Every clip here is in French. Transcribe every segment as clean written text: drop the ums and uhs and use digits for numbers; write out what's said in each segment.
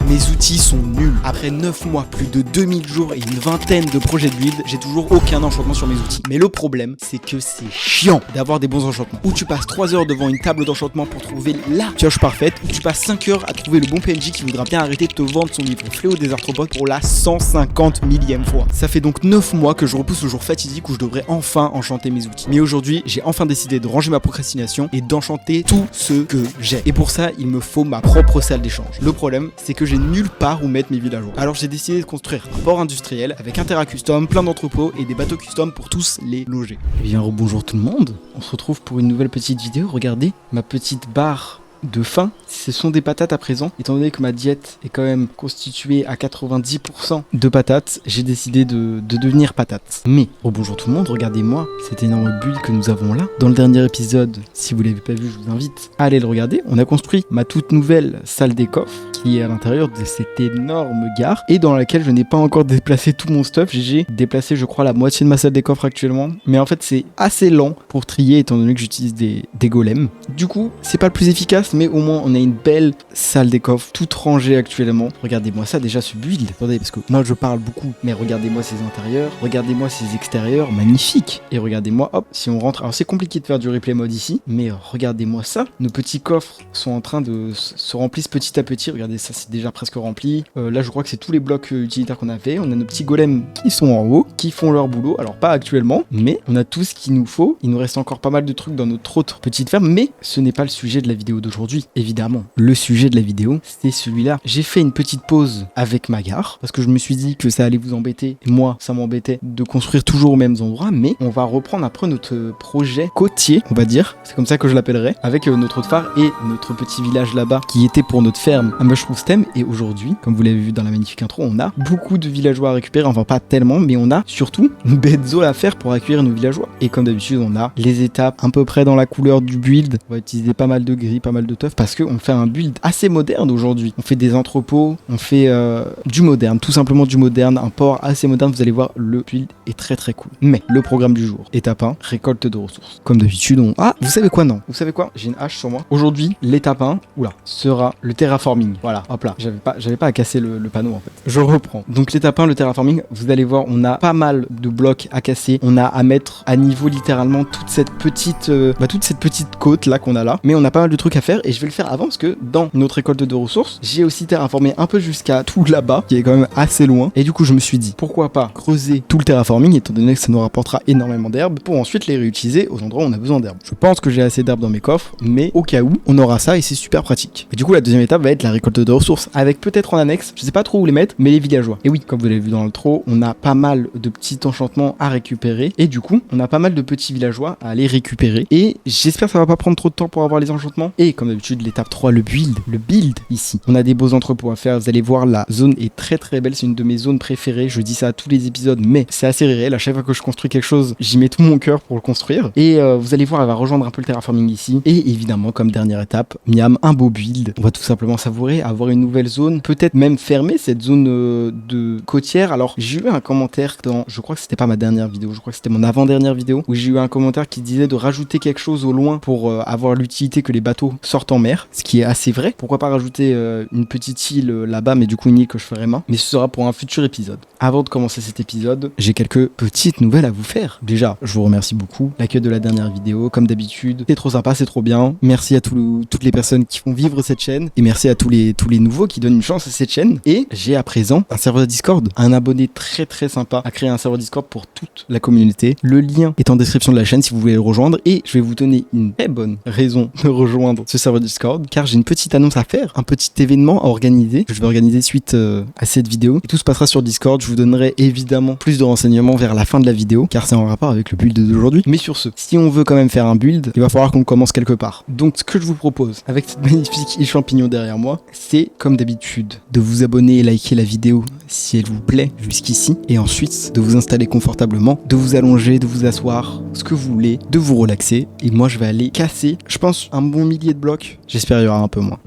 Mes outils sont nuls. Après 9 mois, plus de 2000 jours et une vingtaine de projets de build, j'ai toujours aucun enchantement sur mes outils. Mais le problème, c'est que c'est chiant d'avoir des bons enchantements. Où tu passes 3 heures devant une table d'enchantement pour trouver la pioche parfaite, ou tu passes 5 heures à trouver le bon PNJ qui voudra bien arrêter de te vendre son livre Fléau des arthropodes pour la 150 millième fois. Ça fait donc 9 mois que je repousse le jour fatidique où je devrais enfin enchanter mes outils. Mais aujourd'hui, j'ai enfin décidé de ranger ma procrastination et d'enchanter tout ce que j'ai. Et pour ça, il me faut ma propre salle d'échange. Le problème, c'est que j'ai nulle part où mettre mes villageois. Alors j'ai décidé de construire un port industriel avec un terrain custom, plein d'entrepôts et des bateaux custom pour tous les loger. Eh bien, rebonjour tout le monde. On se retrouve pour une nouvelle petite vidéo. Regardez ma petite barre de faim, ce sont des patates à présent. Étant donné que ma diète est quand même constituée à 90% de patates, j'ai décidé de devenir patate. Mais, oh bonjour tout le monde, regardez-moi cette énorme bulle que nous avons là. Dans le dernier épisode, si vous l'avez pas vu, je vous invite à aller le regarder. On a construit ma toute nouvelle salle des coffres qui est à l'intérieur de cette énorme gare et dans laquelle je n'ai pas encore déplacé tout mon stuff. J'ai déplacé, je crois, la moitié de ma salle des coffres actuellement. Mais en fait, c'est assez lent pour trier étant donné que j'utilise des golems. Du coup, c'est pas le plus efficace, mais au moins on a une belle salle des coffres toute rangée actuellement. Regardez-moi ça, déjà ce build. Attendez, parce que moi je parle beaucoup, mais regardez-moi ces intérieurs, regardez-moi ces extérieurs, magnifique. Et regardez-moi, hop, si on rentre, alors c'est compliqué de faire du replay mode ici, mais regardez-moi ça. Nos petits coffres sont en train de se remplir petit à petit. Regardez ça, c'est déjà presque rempli. Là je crois que c'est tous les blocs utilitaires qu'on avait. On a nos petits golems qui sont en haut, qui font leur boulot. Alors pas actuellement, mais on a tout ce qu'il nous faut. Il nous reste encore pas mal de trucs dans notre autre petite ferme, mais ce n'est pas le sujet de la vidéo d'aujourd'hui. Évidemment, le sujet de la vidéo, c'est celui-là. J'ai fait une petite pause avec ma gare, parce que je me suis dit que ça allait vous embêter, et moi, ça m'embêtait de construire toujours aux mêmes endroits, mais on va reprendre après notre projet côtier, on va dire, c'est comme ça que je l'appellerai, avec notre autre phare et notre petit village là-bas, qui était pour notre ferme à Mushroom Stem, et aujourd'hui, comme vous l'avez vu dans la magnifique intro, on a beaucoup de villageois à récupérer, enfin pas tellement, mais on a surtout une bête zone à faire pour accueillir nos villageois. Et comme d'habitude, on a les étapes à peu près dans la couleur du build, on va utiliser pas mal de gris, pas mal de teuf parce qu'on fait un build assez moderne aujourd'hui. On fait des entrepôts, on fait du moderne, tout simplement du moderne, un port assez moderne. Vous allez voir, le build est très très cool. Mais le programme du jour, étape 1, récolte de ressources. Comme d'habitude, Ah, vous savez quoi? Non. Vous savez quoi? J'ai une hache sur moi. Aujourd'hui, l'étape 1, sera le terraforming. Voilà, hop là. J'avais pas à casser le panneau en fait. Je reprends. Donc l'étape 1, le terraforming, vous allez voir, on a pas mal de blocs à casser. On a à mettre à niveau littéralement toute cette petite côte là qu'on a là. Mais on a pas mal de trucs à faire et je vais le faire avant parce que dans notre récolte de ressources, j'ai aussi terraformé un peu jusqu'à tout là-bas, qui est quand même assez loin. Et du coup, je me suis dit, pourquoi pas creuser tout le terraforming, étant donné que ça nous rapportera énormément d'herbes, pour ensuite les réutiliser aux endroits où on a besoin d'herbes. Je pense que j'ai assez d'herbes dans mes coffres, mais au cas où, on aura ça et c'est super pratique. Et du coup, la deuxième étape va être la récolte de ressources, avec peut-être en annexe, je sais pas trop où les mettre, mais les villageois. Et oui, comme vous l'avez vu dans l'intro, on a pas mal de petits enchantements à récupérer, et du coup, on a pas mal de petits villageois à aller récupérer. Et j'espère que ça va pas prendre trop de temps pour avoir les enchantements. Et comme d'habitude, l'étape 3, le build ici. On a des beaux entrepôts à faire, vous allez voir, la zone est très très belle, c'est une de mes zones préférées, je dis ça à tous les épisodes, mais c'est assez réel, à chaque fois que je construis quelque chose, j'y mets tout mon cœur pour le construire. Et vous allez voir, elle va rejoindre un peu le terraforming ici. Et évidemment, comme dernière étape, miam, un beau build. On va tout simplement savourer, avoir une nouvelle zone, peut-être même fermer cette zone de côtière. Alors, j'ai eu un commentaire dans, je crois que c'était pas ma dernière vidéo, je crois que c'était mon avant-dernière vidéo, où j'ai eu un commentaire qui disait de rajouter quelque chose au loin pour avoir l'utilité que les bateaux sortent en mer, ce qui est assez vrai. Pourquoi pas rajouter une petite île là-bas, mais du coup une île que je ferai main. Mais ce sera pour un futur épisode. Avant de commencer cet épisode, j'ai quelques petites nouvelles à vous faire. Déjà, je vous remercie beaucoup. L'accueil de la dernière vidéo, comme d'habitude, c'est trop sympa, c'est trop bien. Merci à toutes les personnes qui font vivre cette chaîne. Et merci à tous les nouveaux qui donnent une chance à cette chaîne. Et j'ai à présent un serveur Discord. Un abonné très très sympa a créé un serveur Discord pour toute la communauté. Le lien est en description de la chaîne si vous voulez le rejoindre. Et je vais vous donner une très bonne raison de rejoindre ce serveur Discord, car j'ai une petite annonce à faire, un petit événement à organiser, que je vais organiser suite à cette vidéo. Et tout se passera sur Discord. Je vous donnerai évidemment plus de renseignements vers la fin de la vidéo, car c'est en rapport avec le build d'aujourd'hui. Mais sur ce, si on veut quand même faire un build, il va falloir qu'on commence quelque part. Donc ce que je vous propose, avec cette magnifique île champignon derrière moi, c'est comme d'habitude de vous abonner et liker la vidéo si elle vous plaît jusqu'ici, et ensuite de vous installer confortablement, de vous allonger, de vous asseoir, ce que vous voulez, de vous relaxer. Et moi je vais aller casser, je pense, un bon millier de blocs. J'espère il y aura un peu moins.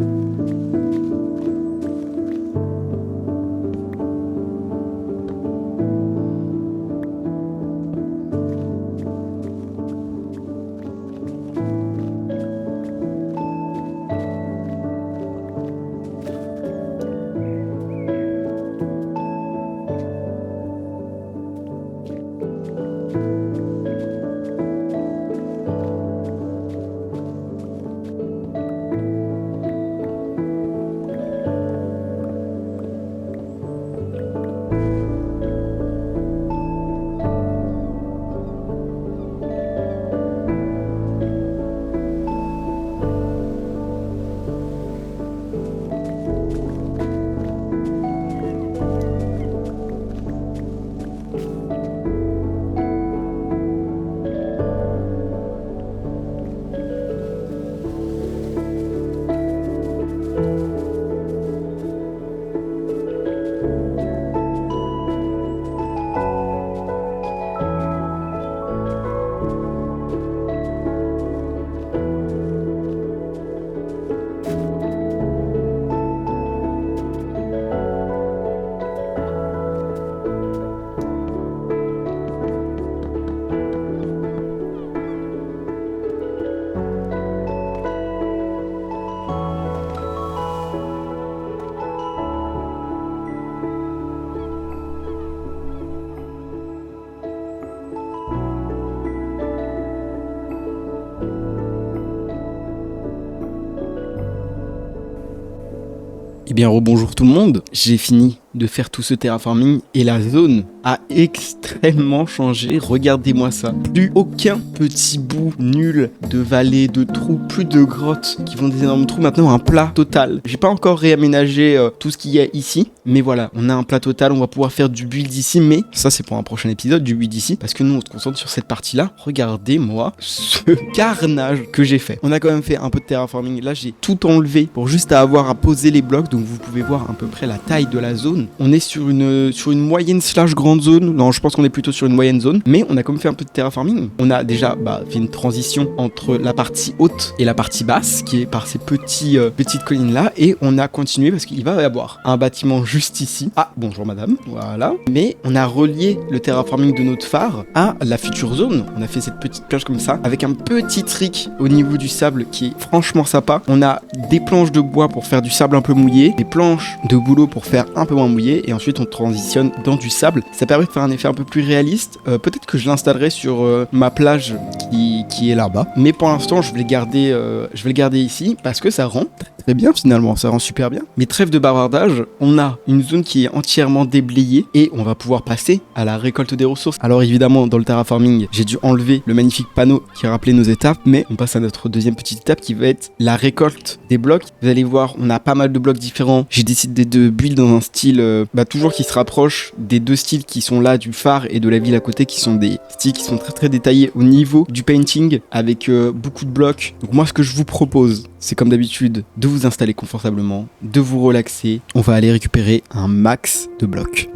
Eh bien, rebonjour tout le monde. J'ai fini de faire tout ce terraforming et la zone a extrêmement changé. Regardez-moi ça. Plus aucun petit bout nul de vallée, de trous, plus de grottes qui font des énormes trous. Maintenant, un plat total. J'ai pas encore réaménagé tout ce qu'il y a ici, mais voilà, on a un plat total. On va pouvoir faire du build ici, mais ça, c'est pour un prochain épisode, du build ici, parce que nous, on se concentre sur cette partie-là. Regardez-moi ce carnage que j'ai fait. On a quand même fait un peu de terraforming. Là, j'ai tout enlevé pour juste avoir à poser les blocs, donc vous pouvez voir à peu près la taille de la zone. On est sur une moyenne / grande zone. Non, je pense qu'on est plutôt sur une moyenne zone. Mais on a quand même fait un peu de terraforming. On a déjà fait une transition entre la partie haute et la partie basse, qui est par ces petites collines là. Et on a continué parce qu'il va y avoir un bâtiment juste ici. Ah, bonjour madame. Voilà. Mais on a relié le terraforming de notre phare à la future zone. On a fait cette petite plage comme ça, avec un petit trick au niveau du sable qui est franchement sympa. On a des planches de bois pour faire du sable un peu mouillé, des planches de boulot pour faire un peu moins mouillé, et ensuite on transitionne dans du sable. Ça permet de faire un effet un peu plus réaliste. Peut-être que je l'installerai sur ma plage qui est là-bas, mais pour l'instant je vais le garder ici parce que ça rend très bien finalement, ça rend super bien. Mais trêve de bavardage, on a une zone qui est entièrement déblayée et on va pouvoir passer à la récolte des ressources. Alors évidemment dans le terraforming, j'ai dû enlever le magnifique panneau qui rappelait nos étapes, mais on passe à notre deuxième petite étape qui va être la récolte des blocs. Vous allez voir, on a pas mal de blocs différents. J'ai décidé de build dans un style toujours qui se rapproche des deux styles qui sont là, du phare et de la ville à côté, qui sont des styles qui sont très très détaillés au niveau du painting avec beaucoup de blocs. Donc moi ce que je vous propose, c'est comme d'habitude de vous installer confortablement, de vous relaxer. On va aller récupérer un max de blocs.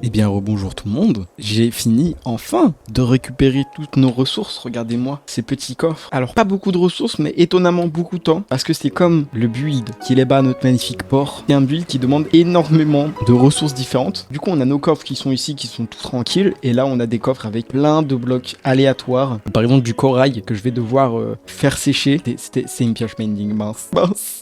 Eh bien rebonjour tout le monde, j'ai fini enfin de récupérer toutes nos ressources, regardez-moi ces petits coffres. Alors pas beaucoup de ressources mais étonnamment beaucoup de temps parce que c'est comme le build qui est là-bas à notre magnifique port. C'est un build qui demande énormément de ressources différentes. Du coup on a nos coffres qui sont ici qui sont tout tranquilles et là on a des coffres avec plein de blocs aléatoires. Par exemple du corail que je vais devoir faire sécher. C'est une pioche mending, mince.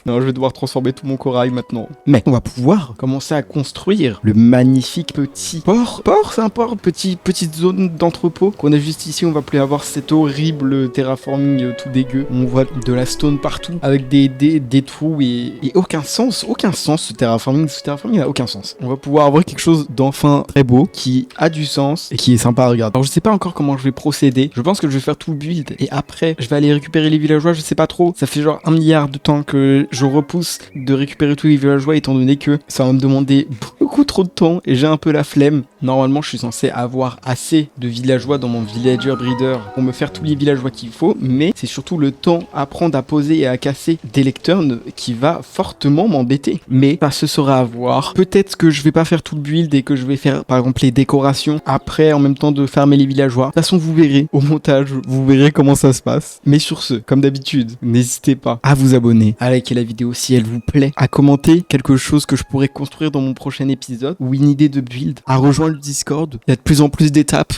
Non je vais devoir transformer tout mon corail maintenant. Mais on va pouvoir commencer à construire le magnifique petit petit port. C'est un port, petite zone d'entrepôt qu'on a juste ici. On va plus avoir cet horrible terraforming tout dégueu. On voit de la stone partout avec des trous et aucun sens ce terraforming. Ce terraforming n'a aucun sens. On va pouvoir avoir quelque chose d'enfin très beau qui a du sens et qui est sympa à regarder. Alors je sais pas encore comment je vais procéder. Je pense que je vais faire tout le build et après je vais aller récupérer les villageois. Je sais pas trop. Ça fait genre 1 milliard de temps que je repousse de récupérer tous les villageois étant donné que ça va me demander beaucoup trop de temps et j'ai un peu la flemme. Normalement je suis censé avoir assez de villageois dans mon villager breeder pour me faire tous les villageois qu'il faut, mais c'est surtout le temps à prendre à poser et à casser des lecteurs qui va fortement m'embêter. Mais ça se sera à voir. Peut-être que je vais pas faire tout le build et que je vais faire par exemple les décorations après en même temps de farmer les villageois. De toute façon vous verrez au montage, vous verrez comment ça se passe. Mais sur ce, comme d'habitude, n'hésitez pas à vous abonner, à liker la vidéo si elle vous plaît, à commenter quelque chose que je pourrais construire dans mon prochain épisode ou une idée de build, à rejoindre le Discord. Il y a de plus en plus d'étapes.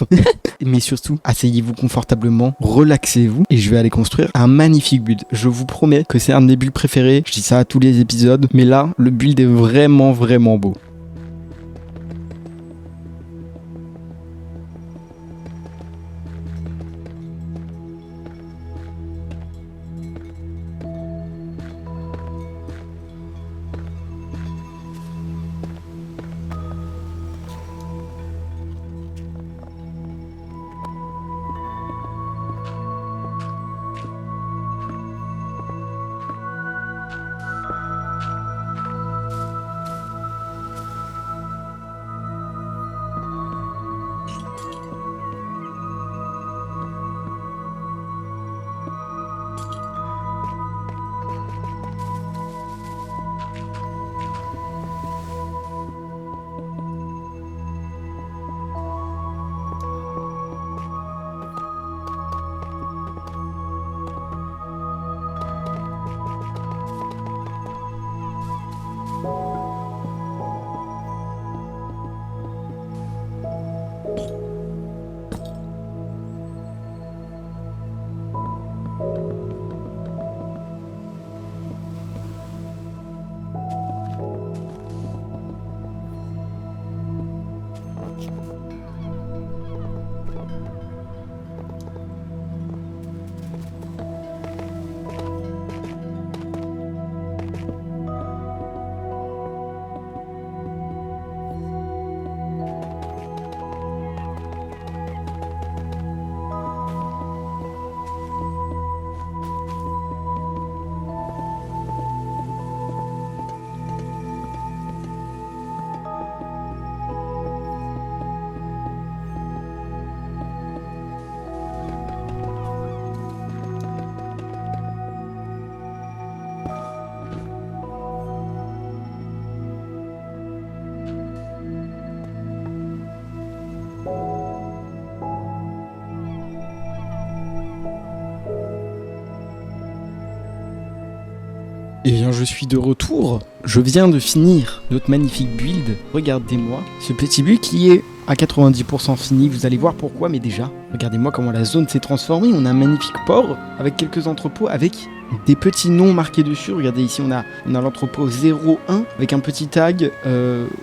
Mais surtout, asseyez-vous confortablement, relaxez-vous et je vais aller construire un magnifique build. Je vous promets que c'est un de mes builds préférés. Je dis ça à tous les épisodes, mais là, le build est vraiment beau. Eh bien, je suis de retour. Je viens de finir notre magnifique build. Regardez-moi ce petit build qui est à 90% fini. Vous allez voir pourquoi, mais déjà, regardez-moi comment la zone s'est transformée. On a un magnifique port avec quelques entrepôts, avec des petits noms marqués dessus. Regardez ici, on a l'entrepôt 01 avec un petit tag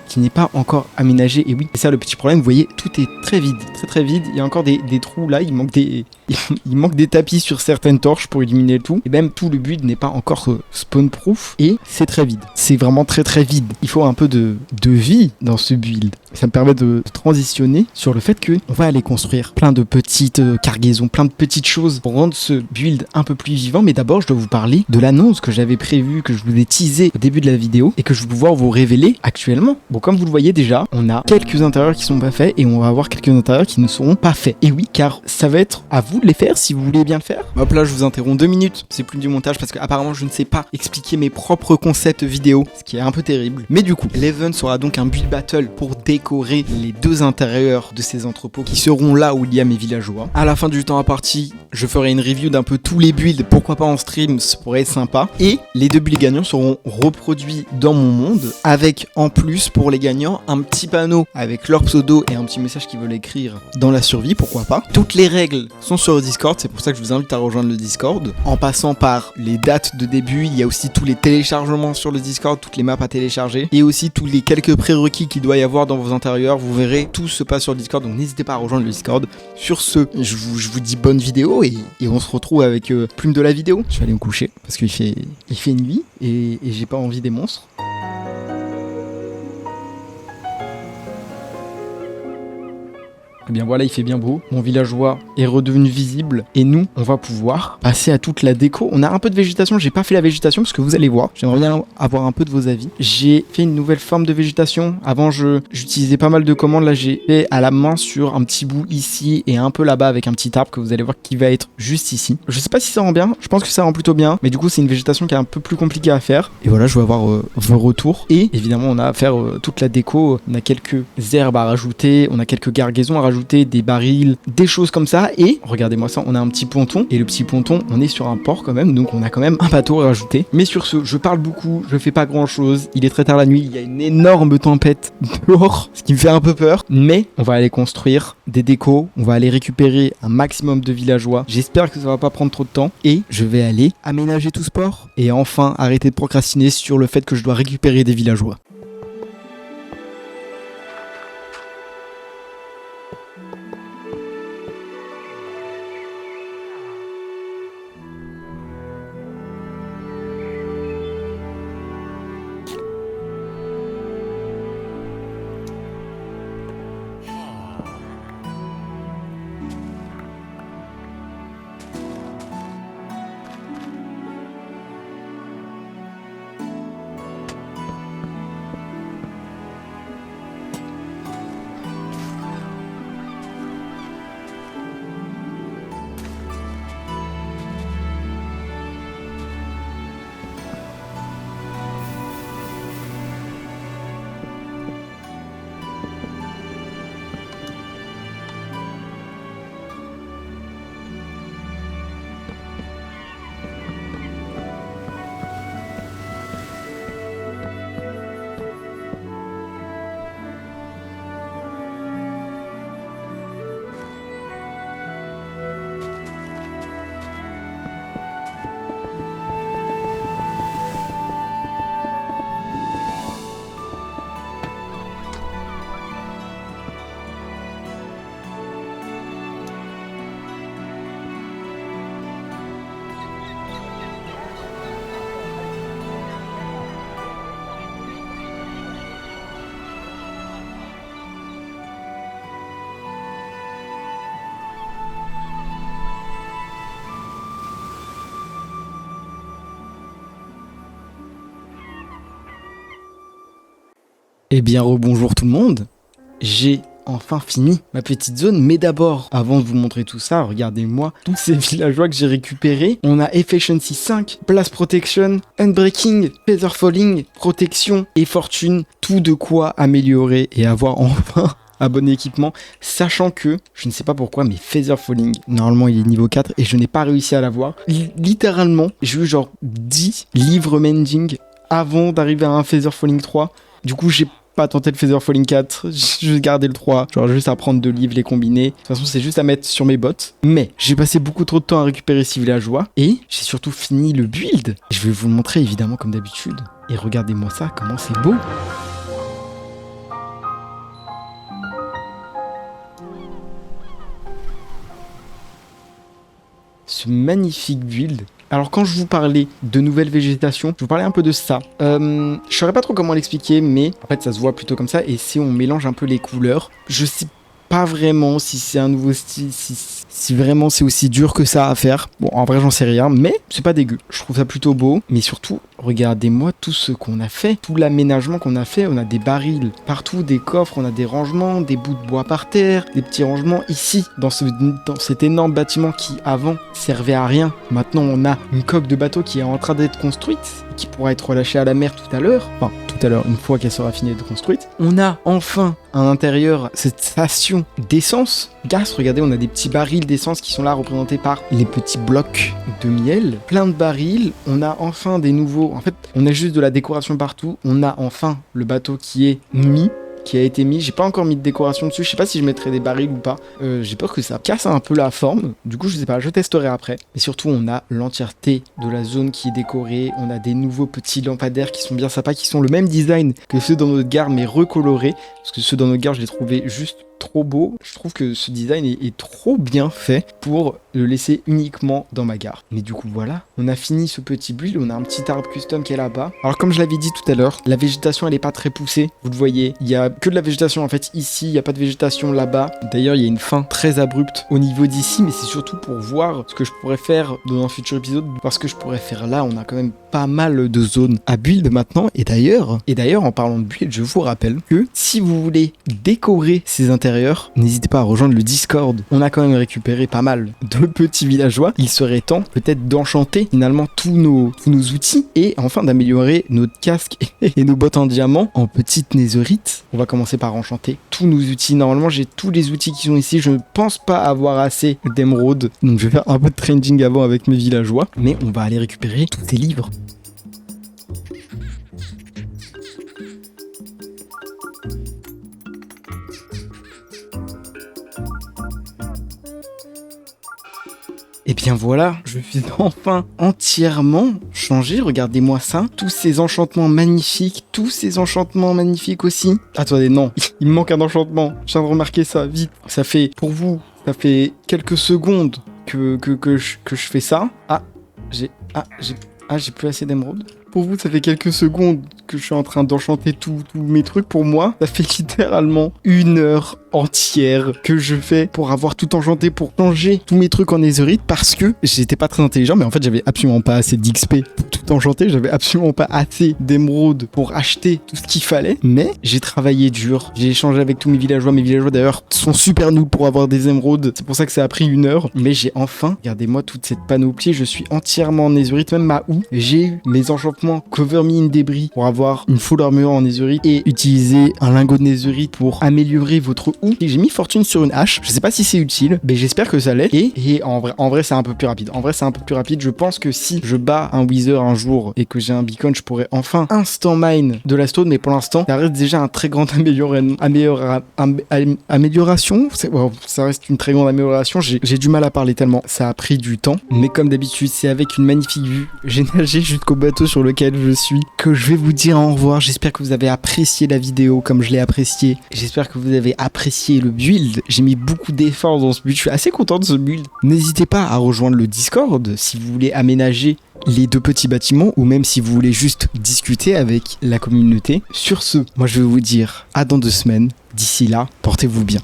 qui n'est pas encore aménagé. Et oui, c'est ça le petit problème. Vous voyez, tout est très vide, très vide. Il y a encore des trous là. Il manque des tapis sur certaines torches pour illuminer le tout. Et même tout le build n'est pas encore spawn-proof. Et c'est très vide. C'est vraiment très vide. Il faut un peu de vie dans ce build. Ça me permet de transitionner sur le fait qu'on va aller construire plein de petites cargaisons, plein de petites choses pour rendre ce build un peu plus vivant. Mais d'abord, je dois vous parler de l'annonce que j'avais prévue, que je vous ai teasé au début de la vidéo et que je vais pouvoir vous révéler actuellement. Bon, comme vous le voyez déjà, on a quelques intérieurs qui sont pas faits et on va avoir quelques intérieurs qui ne seront pas faits. Et oui, car ça va être à vous de les faire si vous voulez bien le faire. Hop là, je vous interromps 2 minutes. C'est plus du montage parce qu'apparemment, je ne sais pas expliquer mes propres concepts vidéo, ce qui est un peu terrible. Mais du coup, l'event sera donc un build battle pour décorer les 2 intérieurs de ces entrepôts qui seront là où il y a mes villageois. À la fin du temps imparti, je ferai une review d'un peu tous les builds, pourquoi pas en stream, ça pourrait être sympa. Et les 2 builds gagnants seront reproduits dans mon monde, avec en plus pour les gagnants un petit panneau avec leur pseudo et un petit message qu'ils veulent écrire dans la survie, pourquoi pas. Toutes les règles sont sur le Discord, c'est pour ça que je vous invite à rejoindre le Discord. En passant par les dates de début, il y a aussi tous les téléchargements sur le Discord, toutes les maps à télécharger, et aussi tous les quelques prérequis qu'il doit y avoir dans vos intérieurs. Vous verrez, tout se passe sur le Discord, donc n'hésitez pas à rejoindre le Discord. Sur ce, je vous dis bonne vidéo et on se retrouve avec Plume de la vidéo. Je vais aller me coucher parce qu'il fait nuit et j'ai pas envie des monstres. Eh bien voilà, il fait bien beau, mon villageois est redevenu visible et nous, on va pouvoir passer à toute la déco. On a un peu de végétation, j'ai pas fait la végétation parce que vous allez voir, j'aimerais bien avoir un peu de vos avis. J'ai fait une nouvelle forme de végétation, avant j'utilisais pas mal de commandes, là j'ai fait à la main sur un petit bout ici et un peu là-bas avec un petit arbre que vous allez voir qui va être juste ici. Je sais pas si ça rend bien, je pense que ça rend plutôt bien, mais du coup c'est une végétation qui est un peu plus compliquée à faire. Et voilà, je vais avoir vos retours. Et évidemment on a à faire toute la déco, on a quelques herbes à rajouter, on a quelques gargaisons à rajouter, des barils, des choses comme ça. Et regardez-moi ça, on a un petit ponton, et le petit ponton, on est sur un port quand même, donc on a quand même un bateau à rajouter. Mais sur ce, je parle beaucoup, je fais pas grand chose, il est très tard la nuit, il y a une énorme tempête dehors, ce qui me fait un peu peur, mais on va aller construire des décos, on va aller récupérer un maximum de villageois. J'espère que ça va pas prendre trop de temps, et je vais aller aménager tout ce port et enfin arrêter de procrastiner sur le fait que je dois récupérer des villageois. Eh bien rebonjour tout le monde, j'ai enfin fini ma petite zone, mais d'abord, avant de vous montrer tout ça, regardez-moi tous ces villageois que j'ai récupérés. On a Efficiency 5, Blast Protection, Unbreaking, Feather Falling, Protection et Fortune, tout de quoi améliorer et avoir enfin un bon équipement, sachant que, je ne sais pas pourquoi, mais Feather Falling, normalement il est niveau 4 et je n'ai pas réussi à l'avoir. Littéralement, j'ai eu genre 10 livres mending avant d'arriver à un Feather Falling 3. Du coup, j'ai pas tenté le Feather Falling 4, j'ai juste gardé le 3, genre juste à prendre 2 livres, les combiner. De toute façon, c'est juste à mettre sur mes bottes. Mais j'ai passé beaucoup trop de temps à récupérer ces villageois et j'ai surtout fini le build. Je vais vous le montrer évidemment comme d'habitude. Et regardez-moi ça, comment c'est beau. Ce magnifique build. Alors quand je vous parlais de nouvelles végétations, je vous parlais un peu de ça. Je saurais pas trop comment l'expliquer, mais en fait ça se voit plutôt comme ça. Et si on mélange un peu les couleurs, je sais pas vraiment si c'est un nouveau style, si vraiment c'est aussi dur que ça à faire. Bon, en vrai j'en sais rien, mais c'est pas dégueu. Je trouve ça plutôt beau, mais surtout, regardez-moi tout ce qu'on a fait, tout l'aménagement qu'on a fait. On a des barils partout, des coffres, on a des rangements, des bouts de bois par terre, des petits rangements ici, dans cet énorme bâtiment qui avant servait à rien. Maintenant on a une coque de bateau qui est en train d'être construite, qui pourra être relâchée à la mer tout à l'heure. Enfin, tout tout à l'heure, une fois qu'elle sera finie d'être construite. On a enfin à l'intérieur cette station d'essence. Gaz, regardez, on a des petits barils d'essence qui sont là représentés par les petits blocs de miel. Plein de barils. On a enfin des nouveaux... En fait, on a juste de la décoration partout. On a enfin le bateau qui est mis. Qui a été mis, j'ai pas encore mis de décoration dessus, je sais pas si je mettrai des barils ou pas, j'ai peur que ça casse un peu la forme, du coup je sais pas, je testerai après. Et surtout on a l'entièreté de la zone qui est décorée, on a des nouveaux petits lampadaires qui sont bien sympas, qui sont le même design que ceux dans notre gare mais recolorés, parce que ceux dans notre gare je les trouvais juste trop beaux. Je trouve que ce design est trop bien fait pour le laisser uniquement dans ma gare. Mais du coup voilà, on a fini ce petit build, on a un petit arbre custom qui est là-bas. Alors comme je l'avais dit tout à l'heure, la végétation elle est pas très poussée, vous le voyez, il y a que de la végétation en fait ici, il n'y a pas de végétation là-bas. D'ailleurs il y a une fin très abrupte au niveau d'ici, mais c'est surtout pour voir ce que je pourrais faire dans un futur épisode, parce que je pourrais faire là, on a quand même pas mal de zones à build maintenant. Et d'ailleurs en parlant de build, je vous rappelle que si vous voulez décorer ces intérieurs, n'hésitez pas à rejoindre le Discord. On a quand même récupéré pas mal de petits villageois. Il serait temps peut-être d'enchanter finalement tous nos outils et enfin d'améliorer notre casque et nos bottes en diamant en petite netherite. On va commencer par enchanter tous nos outils. Normalement j'ai tous les outils qui sont ici. Je ne pense pas avoir assez d'émeraude, donc je vais faire un peu de trading avant avec mes villageois, mais on va aller récupérer tous ces livres. Et bien voilà, je suis enfin entièrement changé, regardez-moi ça, tous ces enchantements magnifiques aussi. Attendez, non, il me manque un enchantement, je viens de remarquer ça, vite. Ça fait, pour vous, ça fait quelques secondes que je fais ça. J'ai plus assez d'émeraude. Pour vous, ça fait quelques secondes que je suis en train d'enchanter tous mes trucs. Pour moi, ça fait littéralement 1 heure entière que je fais pour avoir tout enchanté, pour changer tous mes trucs en netherite, parce que j'étais pas très intelligent, mais en fait j'avais absolument pas assez d'XP pour tout enchanter, j'avais absolument pas assez d'émeraude pour acheter tout ce qu'il fallait, mais j'ai travaillé dur, j'ai échangé avec tous mes villageois d'ailleurs sont super nuls pour avoir des émeraudes, c'est pour ça que ça a pris 1 heure, mais j'ai enfin, regardez-moi toute cette panoplie, je suis entièrement en netherite, même ma houe, j'ai eu mes enchantements cover me in débris pour avoir une full armure en netherite et utiliser un lingot de netherite pour améliorer votre houe. Et j'ai mis fortune sur une hache, je sais pas si c'est utile, mais j'espère que ça l'est. Et en vrai c'est un peu plus rapide. Je pense que si je bats un wither un jour et que j'ai un beacon, je pourrais enfin instant mine de la stone, mais pour l'instant ça reste déjà un très grand amélioration. Ça reste une très grande amélioration. J'ai du mal à parler tellement ça a pris du temps, mais comme d'habitude c'est avec une magnifique vue. J'ai nagé jusqu'au bateau sur lequel je suis que je vais vous dire au revoir. J'espère que vous avez apprécié la vidéo comme je l'ai apprécié. J'espère que vous avez apprécié le build. J'ai mis beaucoup d'efforts dans ce build. Je suis assez content de ce build. N'hésitez pas à rejoindre le Discord si vous voulez aménager les 2 petits bâtiments ou même si vous voulez juste discuter avec la communauté. Sur ce, moi je vais vous dire à dans 2 semaines. D'ici là, portez-vous bien.